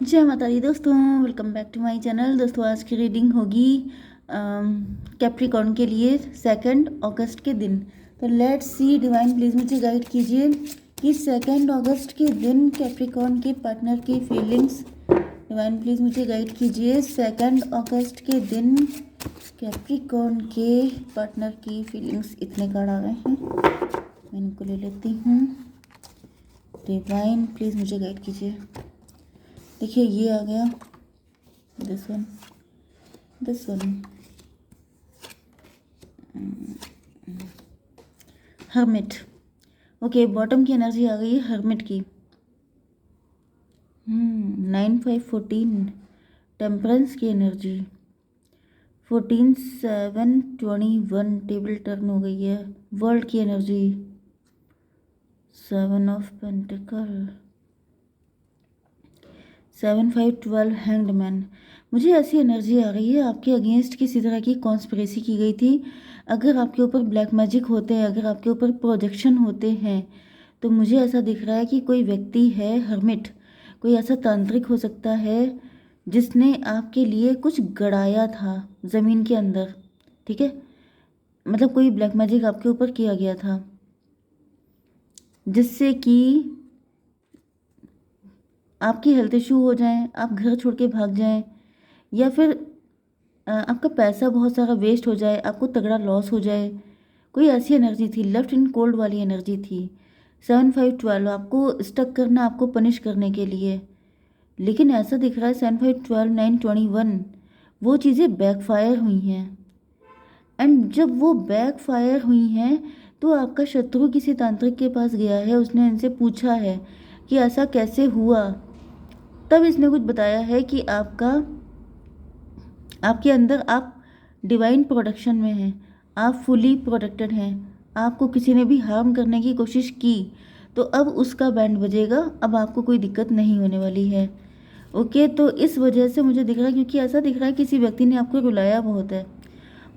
जय माता दी दोस्तों, welcome back to my channel. दोस्तों आज की रीडिंग होगी कैप्रिकॉर्न के लिए 2 अगस्त के दिन। तो लेट्स सी, डिवाइन प्लीज़ मुझे गाइड कीजिए कि 2 अगस्त के दिन कैप्रिकॉर्न के पार्टनर की फीलिंग्स। डिवाइन प्लीज़ मुझे गाइड कीजिए 2 अगस्त के दिन कैप्रिकॉर्न के पार्टनर की फीलिंग्स। इतने कार्ड आ गए हैं, मैं इनको ले लेती हूँ। डिवाइन प्लीज़ मुझे गाइड कीजिए। देखिए ये आ गया, this one hermit. Okay, bottom की एनर्जी आ गई है हर्मिट की। 9/5/14 टेम्परेंस की एनर्जी। 14/7/21 टेबल टर्न हो गई है। वर्ल्ड की energy. 7 of pentacle. 7/5/12 hanged man. मुझे ऐसी एनर्जी आ रही है आपके अगेंस्ट किसी तरह की कॉन्स्पिरेसी की गई थी। अगर आपके ऊपर ब्लैक मैजिक होते हैं, अगर आपके ऊपर प्रोजेक्शन होते हैं, तो मुझे ऐसा दिख रहा है कि कोई व्यक्ति है हर्मिट, कोई ऐसा तांत्रिक हो सकता है जिसने आपके लिए कुछ गड़ाया था ज़मीन के अंदर। ठीक है, मतलब कोई ब्लैक मैजिक आपके ऊपर किया गया था जिससे कि आपकी हेल्थ इशू हो जाए, आप घर छोड़ के भाग जाएं, या फिर आपका पैसा बहुत सारा वेस्ट हो जाए, आपको तगड़ा लॉस हो जाए। कोई ऐसी एनर्जी थी, लेफ्ट इन कोल्ड वाली एनर्जी थी। 7/5/12 आपको स्टक करना, आपको पनिश करने के लिए। लेकिन ऐसा दिख रहा है 7/5/12 9/21 वो चीज़ें बैकफायर हुई हैं। एंड जब वो बैकफायर हुई हैं तो आपका शत्रु किसी तांत्रिक के पास गया है, उसने इनसे पूछा है कि ऐसा कैसे हुआ। तब इसने कुछ बताया है कि आपके अंदर आप डिवाइन प्रोटेक्शन में हैं, आप फुली प्रोटेक्टेड हैं। आपको किसी ने भी हार्म करने की कोशिश की तो अब उसका बैंड बजेगा, अब आपको कोई दिक्कत नहीं होने वाली है। ओके, तो इस वजह से मुझे दिख रहा है, क्योंकि ऐसा दिख रहा है किसी व्यक्ति ने आपको रुलाया बहुत है,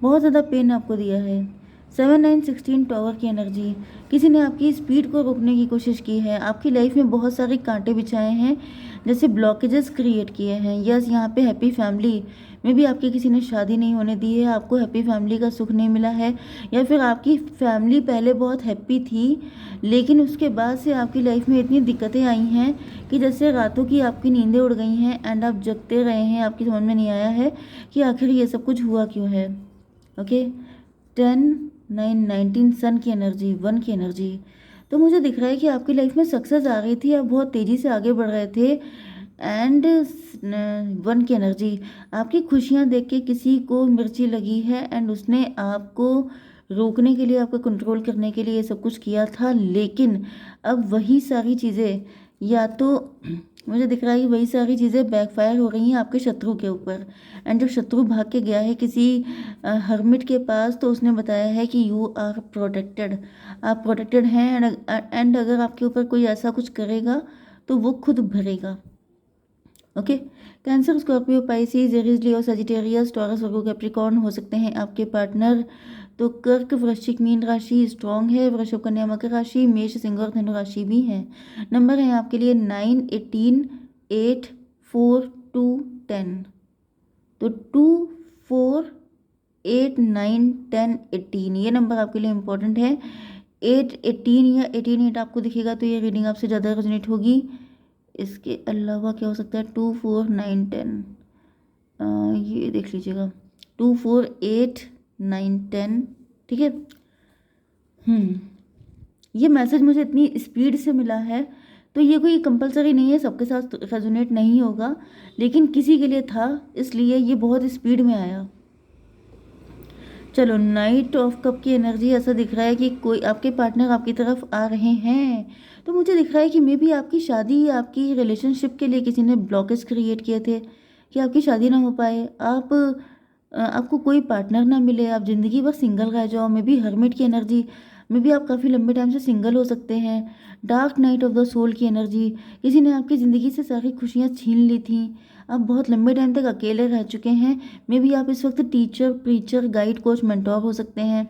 बहुत ज़्यादा पेन आपको दिया है। 7/9/16 टॉवर की एनर्जी। किसी ने आपकी स्पीड को रोकने की कोशिश की है, आपकी लाइफ में बहुत सारे कांटे बिछाए हैं, जैसे ब्लॉकेजेस क्रिएट किए हैं। यस, यहाँ पे हैप्पी फैमिली में भी आपकी किसी ने शादी नहीं होने दी है, आपको हैप्पी फैमिली का सुख नहीं मिला है, या फिर आपकी फैमिली पहले बहुत हैप्पी थी लेकिन उसके बाद से आपकी लाइफ में इतनी दिक्कतें आई हैं कि जैसे रातों की आपकी नींदें उड़ गई हैं एंड आप जगते रहे हैं, आपकी समझ में नहीं आया है कि आखिर ये सब कुछ हुआ क्यों है। ओके, 10/9/19 सन की एनर्जी, 1 की एनर्जी। तो मुझे दिख रहा है कि आपकी लाइफ में सक्सेस आ गई थी, आप बहुत तेज़ी से आगे बढ़ रहे थे। एंड 1 की एनर्जी, आपकी खुशियाँ देख के किसी को मिर्ची लगी है एंड उसने आपको रोकने के लिए, आपको कंट्रोल करने के लिए ये सब कुछ किया था। लेकिन अब वही सारी चीज़ें, या तो मुझे दिख रहा है कि वही सारी चीज़ें बैकफायर हो रही हैं आपके शत्रु के ऊपर। एंड जब शत्रु भाग के गया है किसी हर्मिट के पास, तो उसने बताया है कि यू आर प्रोटेक्टेड, आप प्रोटेक्टेड हैं। एंड अगर आपके ऊपर कोई ऐसा कुछ करेगा तो वो खुद भरेगा। Okay, cancer, Scorpio, Pisces, Aries, Leo, Sagittarius, Taurus, Virgo, Capricorn हो सकते हैं आपके पार्टनर। तो कर्क, वृश्चिक, मीन राशि स्ट्रॉन्ग है। वृषभ, कन्या, मकर राशि, मेष, सिंह और धनु राशि भी हैं। नंबर है आपके लिए 9, 18, 8, 4, 2, 10। तो 2, 4, 8, 9, 10, 18 ये नंबर आपके लिए इंपॉर्टेंट है। 8, 18 या 18, 8 आपको दिखेगा तो ये रीडिंग आपसे ज़्यादा रेजोनेट होगी। इसके अलावा क्या हो सकता है, 2, 4, 9, 10, ये देख लीजिएगा, 2, 4, 8, 9, 10। ठीक है। ये मैसेज मुझे इतनी स्पीड से मिला है तो ये कोई कंपलसरी नहीं है, सबके साथ रेजोनेट नहीं होगा, लेकिन किसी के लिए था इसलिए ये बहुत स्पीड में आया। चलो, नाइट ऑफ कप की एनर्जी, ऐसा दिख रहा है कि कोई आपके पार्टनर आपकी तरफ आ रहे हैं। तो मुझे दिख रहा है कि मे बी आपकी शादी, आपकी रिलेशनशिप के लिए किसी ने ब्लॉकेज क्रिएट किए थे कि आपकी शादी ना हो पाए, आपको कोई पार्टनर ना मिले, आप ज़िंदगी भर सिंगल रह जाओ। मे बी हर्मिट की एनर्जी, मे बी आप काफ़ी लंबे टाइम से सिंगल हो सकते हैं। Dark night of the soul की एनर्जी, किसी ने आपकी ज़िंदगी से सारी खुशियाँ छीन ली थी, आप बहुत लंबे टाइम तक अकेले रह चुके हैं। मे बी आप इस वक्त teacher, preacher, guide, coach, mentor हो सकते हैं।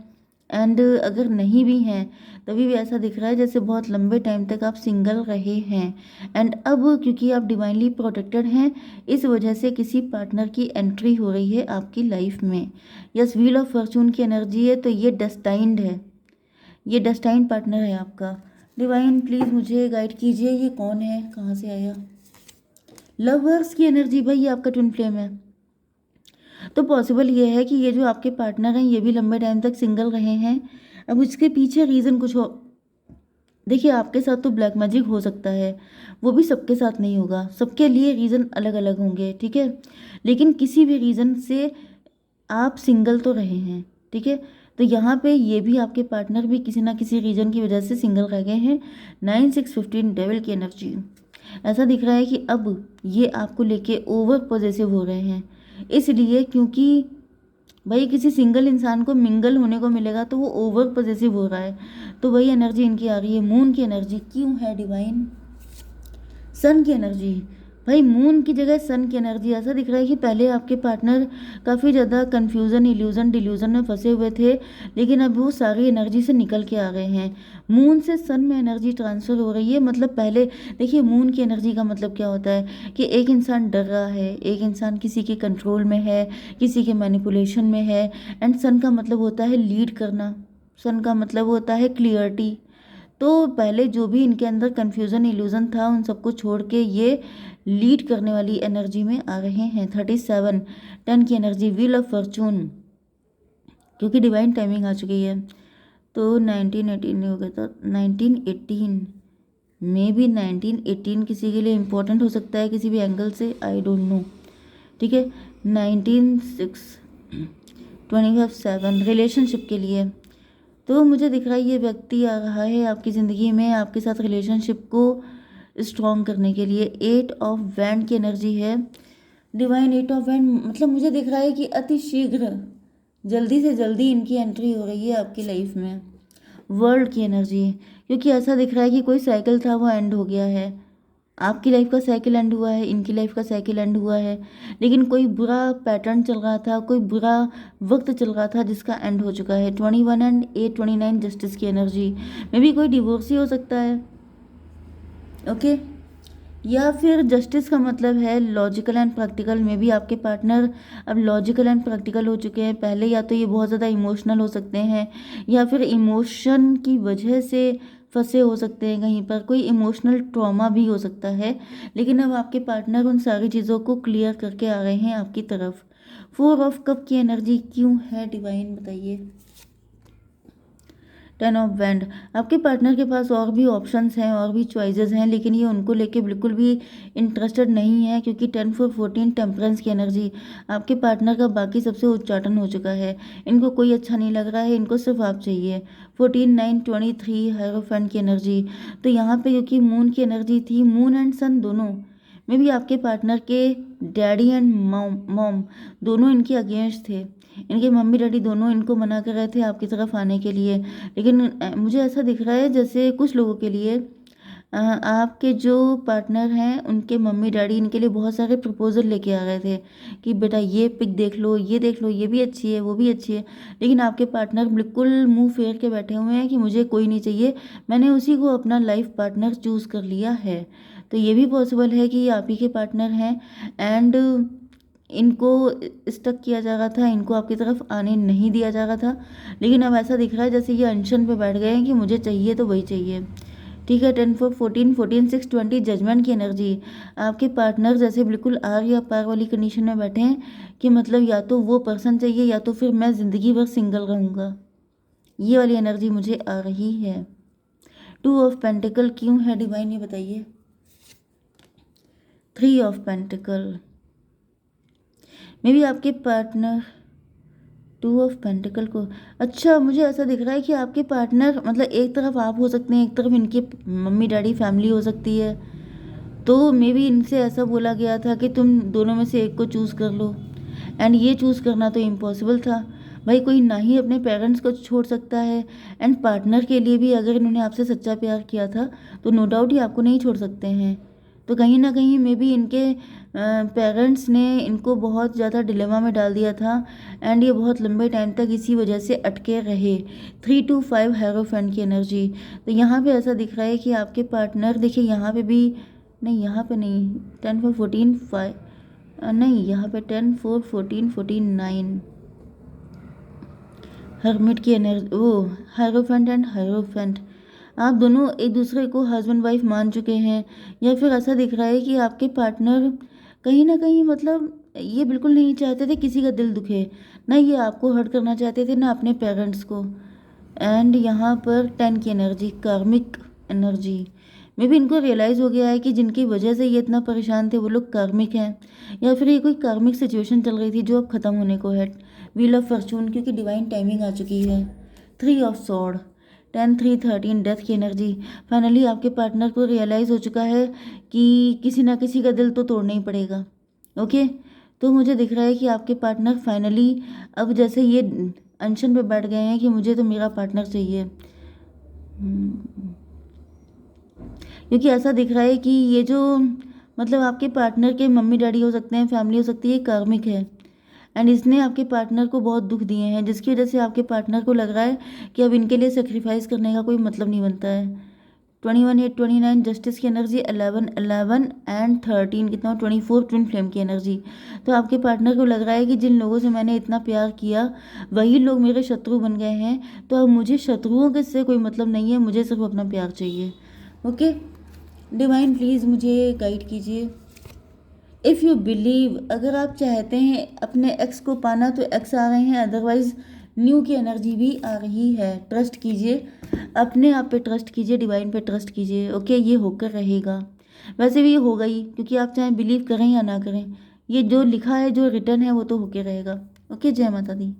एंड अगर नहीं भी हैं तभी भी ऐसा दिख रहा है जैसे बहुत लंबे टाइम तक आप सिंगल रहे हैं। एंड अब क्योंकि आप डिवाइनली प्रोटेक्टेड हैं, इस वजह से किसी पार्टनर की एंट्री हो रही है आपकी लाइफ में। यस, व्हील ऑफ फॉर्चून की एनर्जी है, तो ये डेस्टाइंड है, ये डेस्टाइंड पार्टनर है आपका। डिवाइन प्लीज़ मुझे गाइड कीजिए, ये कौन है, कहाँ से आया। लवर्स की एनर्जी, भाई ये आपका ट्विन फ्लेम है। तो पॉसिबल ये है कि ये जो आपके पार्टनर हैं ये भी लंबे टाइम तक सिंगल रहे हैं। अब इसके पीछे रीज़न कुछ हो, देखिए आपके साथ तो ब्लैक मैजिक हो सकता है, वो भी सबके साथ नहीं होगा, सबके लिए रीज़न अलग अलग होंगे, ठीक है। लेकिन किसी भी रीज़न से आप सिंगल तो रहे हैं, ठीक है। तो यहाँ पे ये भी आपके पार्टनर भी किसी ना किसी रीज़न की वजह से सिंगल रह गए हैं। 9 6 15 डेविल की एनर्जी, ऐसा दिख रहा है कि अब ये आपको लेके ओवर पॉजेसिव हो रहे हैं, इसलिए क्योंकि भाई किसी सिंगल इंसान को मिंगल होने को मिलेगा तो वो ओवर पॉजेसिव हो रहा है, तो वही एनर्जी इनकी आ रही है। मून की एनर्जी क्यों है डिवाइन, सन की एनर्जी, भाई मून की जगह सन की एनर्जी। ऐसा दिख रहा है कि पहले आपके पार्टनर काफ़ी ज़्यादा कन्फ्यूज़न, इल्यूज़न, डिल्यूज़न में फंसे हुए थे, लेकिन अब वो सारी एनर्जी से निकल के आ गए हैं। मून से सन में एनर्जी ट्रांसफ़र हो रही है। मतलब पहले देखिए मून की एनर्जी का मतलब क्या होता है कि एक इंसान डर रहा है, एक इंसान किसी के कंट्रोल में है, किसी के मैनिपुलेशन में है। एंड सन का मतलब होता है लीड करना, सन का मतलब होता है क्लियरिटी। तो पहले जो भी इनके अंदर कन्फ्यूज़न, इल्यूज़न था, उन सबको छोड़ के ये लीड करने वाली एनर्जी में आ रहे हैं। 37 10 की एनर्जी, व्हील ऑफ फॉर्चून, क्योंकि डिवाइन टाइमिंग आ चुकी है। तो 1918 नहीं हो गया था, 1918 में भी 1918 किसी के लिए इम्पोर्टेंट हो सकता है किसी भी एंगल से, आई डोंट नो, ठीक है। 19 6 25 7 रिलेशनशिप के लिए। तो मुझे दिख रहा है ये व्यक्ति आ रहा है आपकी ज़िंदगी में आपके साथ रिलेशनशिप को स्ट्रॉन्ग करने के लिए। 8 ऑफ वैंड की एनर्जी है डिवाइन। 8 ऑफ वैंड मतलब मुझे दिख रहा है कि अति शीघ्र, जल्दी से जल्दी इनकी एंट्री हो रही है आपकी लाइफ में। वर्ल्ड की एनर्जी, क्योंकि ऐसा दिख रहा है कि कोई साइकिल था वो एंड हो गया है, आपकी लाइफ का साइकिल एंड हुआ है, इनकी लाइफ का साइकिल एंड हुआ है। लेकिन कोई बुरा पैटर्न चल रहा था, कोई बुरा वक्त चल रहा था जिसका एंड हो चुका है। 21 एंड 8 29 जस्टिस की एनर्जी में भी कोई डिवोर्स ही हो सकता है, ओके। या फिर जस्टिस का मतलब है लॉजिकल एंड प्रैक्टिकल में भी आपके पार्टनर अब लॉजिकल एंड प्रैक्टिकल हो चुके हैं। पहले या तो ये बहुत ज़्यादा इमोशनल हो सकते हैं या फिर इमोशन की वजह से फंसे हो सकते हैं, कहीं पर कोई इमोशनल ट्रॉमा भी हो सकता है। लेकिन अब आपके पार्टनर उन सारी चीज़ों को क्लियर करके आ रहे हैं आपकी तरफ। 4 ऑफ कप की एनर्जी क्यों है डिवाइन, बताइए। 10 ऑफ वैंड, आपके पार्टनर के पास और भी ऑप्शंस हैं, और भी चॉइसेस हैं, लेकिन ये उनको लेके बिल्कुल भी इंटरेस्टेड नहीं है, क्योंकि 10 4 14 टेम्परेंस की एनर्जी, आपके पार्टनर का बाकी सबसे उच्चाटन हो चुका है, इनको कोई अच्छा नहीं लग रहा है, इनको सिर्फ आप चाहिए। 14 9 23 हायरोफेंट की एनर्जी। तो यहाँ पे क्योंकि मून की एनर्जी थी, मून एंड सन दोनों में भी आपके पार्टनर के डैडी एंड मॉम दोनों इनके अगेंस्ट थे, इनके मम्मी डैडी दोनों इनको मना कर रहे थे आपकी तरफ आने के लिए। लेकिन मुझे ऐसा दिख रहा है जैसे कुछ लोगों के लिए आपके जो पार्टनर हैं उनके मम्मी डैडी इनके लिए बहुत सारे प्रपोजल लेके आ गए थे कि बेटा ये पिक देख लो, ये देख लो, ये भी अच्छी है, वो भी अच्छी है। लेकिन आपके पार्टनर बिल्कुल मुंह फेर के बैठे हुए हैं कि मुझे कोई नहीं चाहिए, मैंने उसी को अपना लाइफ पार्टनर चूज़ कर लिया है। तो ये भी पॉसिबल है कि ये आप ही के पार्टनर हैं एंड इनको स्टक किया जा रहा था, इनको आपकी तरफ आने नहीं दिया जा रहा था। लेकिन अब ऐसा दिख रहा है जैसे ये अनशन पे बैठ गए हैं कि मुझे चाहिए तो वही चाहिए, ठीक है। 10 4 14 14 6 20 जजमेंट की एनर्जी, आपके पार्टनर जैसे बिल्कुल आर या पार वाली कंडीशन में बैठे हैं कि मतलब या तो वो पर्सन चाहिए या तो फिर मैं ज़िंदगी भर सिंगल रहूँगा, ये वाली एनर्जी मुझे आ रही है। 2 ऑफ पेंटिकल क्यों है डिवाइन, ये बताइए। 3 ऑफ पेंटिकल में भी आपके पार्टनर 2 ऑफ पेंटिकल को, अच्छा मुझे ऐसा दिख रहा है कि आपके पार्टनर मतलब एक तरफ आप हो सकते हैं, एक तरफ इनके मम्मी डैडी फैमिली हो सकती है। तो मे बी इनसे ऐसा बोला गया था कि तुम दोनों में से एक को चूज़ कर लो, एंड ये चूज़ करना तो इम्पॉसिबल था। भाई कोई ना ही अपने पेरेंट्स को छोड़ सकता है, एंड पार्टनर के लिए भी अगर इन्होंने आपसे सच्चा प्यार किया था तो नो डाउट ही आपको नहीं छोड़ सकते हैं। तो कहीं ना कहीं मे बी इनके पेरेंट्स ने इनको बहुत ज़्यादा डिलेमा में डाल दिया था एंड ये बहुत लंबे टाइम तक इसी वजह से अटके रहे। 3 to 5 हेरोफेंट की एनर्जी। तो यहाँ पे ऐसा दिख रहा है कि आपके पार्टनर, देखिए यहाँ पे भी नहीं, यहाँ पे नहीं, 10 4 14 5 नहीं, यहाँ पे 10 4 14 14 9 हर्मिट की एनर्जी, वो हायरोफेंट एंड हायरोफेंट। आप दोनों एक दूसरे को हस्बैंड वाइफ मान चुके हैं, या फिर ऐसा दिख रहा है कि आपके पार्टनर कहीं ना कहीं मतलब ये बिल्कुल नहीं चाहते थे किसी का दिल दुखे, ना ये आपको हर्ट करना चाहते थे ना अपने पेरेंट्स को। एंड यहाँ पर 10 की एनर्जी, कार्मिक एनर्जी। मे बी इनको रियलाइज़ हो गया है कि जिनकी वजह से ये इतना परेशान थे वो लोग कार्मिक हैं, या फिर ये कोई कार्मिक सिचुएशन चल रही थी जो अब ख़त्म होने को है। व्हील ऑफ फॉर्चून, क्योंकि डिवाइन टाइमिंग आ चुकी है। 3 ऑफ सॉर्ड, 10 3 13 डेथ की एनर्जी। फाइनली आपके पार्टनर को रियलाइज़ हो चुका है कि किसी ना किसी का दिल तो तोड़ना ही पड़ेगा। ओके, तो मुझे दिख रहा है कि आपके पार्टनर फाइनली अब जैसे ये अनशन पे बैठ गए हैं कि मुझे तो मेरा पार्टनर चाहिए। क्योंकि ऐसा दिख रहा है कि ये जो मतलब आपके पार्टनर के मम्मी डैडी हो सकते हैं, फैमिली हो सकती है, कार्मिक है एंड इसने आपके पार्टनर को बहुत दुख दिए हैं, जिसकी वजह से आपके पार्टनर को लग रहा है कि अब इनके लिए सेक्रीफाइस करने का कोई मतलब नहीं बनता है। 21 8 29 जस्टिस की एनर्जी, 11 11 एंड 13 कितना, 24 ट्विन फ्लेम की एनर्जी। तो आपके पार्टनर को लग रहा है कि जिन लोगों से मैंने इतना प्यार किया वही लोग मेरे शत्रु बन गए हैं, तो अब मुझे शत्रुओं के से कोई मतलब नहीं है, मुझे सिर्फ अपना प्यार चाहिए। ओके डिवाइन, प्लीज़ मुझे गाइड कीजिए। इफ़ यू बिलीव, अगर आप चाहते हैं अपने एक्स को पाना तो एक्स आ रहे हैं, अदरवाइज न्यू की एनर्जी भी आ रही है। ट्रस्ट कीजिए, अपने आप पे ट्रस्ट कीजिए, डिवाइन पे ट्रस्ट कीजिए। ओके, ये होकर रहेगा। वैसे भी ये होगा ही, क्योंकि आप चाहे बिलीव करें या ना करें, ये जो लिखा है, जो रिटर्न है, वो तो होके रहेगा। ओके, जय माता दी।